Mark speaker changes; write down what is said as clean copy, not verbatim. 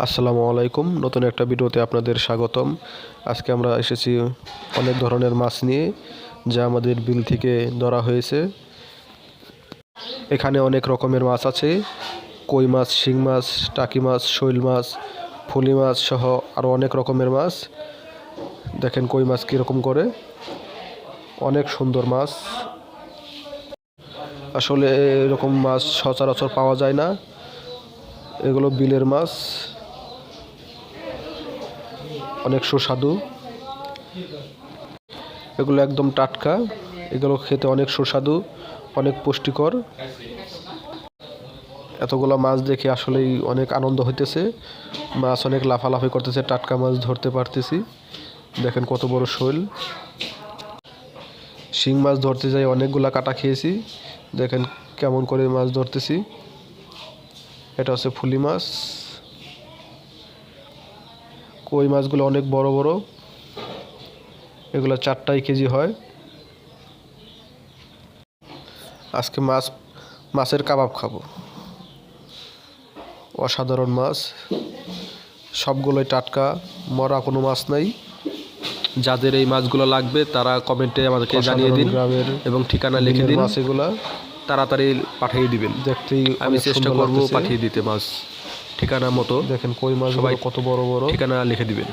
Speaker 1: আসসালামু আলাইকুম। নতুন একটা ভিডিওতে আপনাদের স্বাগতম। আজকে আমরা এসেছি অনেক ধরনের মাছ নিয়ে, যা আমাদের বিল থেকে ধরা হয়েছে। এখানে অনেক রকমের মাছ আছে: কই মাছ, শিং মাছ, টাকি মাছ, শৈল মাছ, ফুলি মাছ সহ আরও অনেক রকমের মাছ। দেখেন কই মাছ কীরকম করে, অনেক সুন্দর মাছ। আসলে এরকম মাছ সচরাচর পাওয়া যায় না। এগুলো বিলের মাছ, অনেক সুস্বাদু। এগুলো একদম টাটকা, এগুলো খেতে অনেক সুস্বাদু, অনেক পুষ্টিকর। এতগুলো মাছ দেখে আসলেই অনেক আনন্দ হইতেছে। মাছ অনেক লাফালাফি করতেছে, টাটকা মাছ ধরতে পারতেছি। দেখেন কত বড় শৈল। শিং মাছ ধরতে যাই অনেকগুলা কাটা খেয়েছি। দেখেন কেমন করে মাছ ধরতেছি। এটা হচ্ছে ফুলি মাছ। কই মাছগুলো অনেক বড় বড়, এগুলো 4টাই কেজি হয়। আজকে মাছের কাবাব খাবো। অসাধারণ মাছ, সবগুলোই টাটকা, মরা কোনো মাছ নাই। যাদের এই মাছগুলো লাগবে তারা কমেন্টে আমাদেরকে জানিয়ে দিন এবং ঠিকানা লিখে দিন। মাছ এগুলা তাড়াতাড়ি পাঠিয়ে দিবেন। দেখতেই আমি চেষ্টা করব পাঠিয়ে দিতে মাছ ঠিকানা মতো। দেখেন কই মাছগুলো কত বড় বড়, ঠিকানা লিখে দিবেন।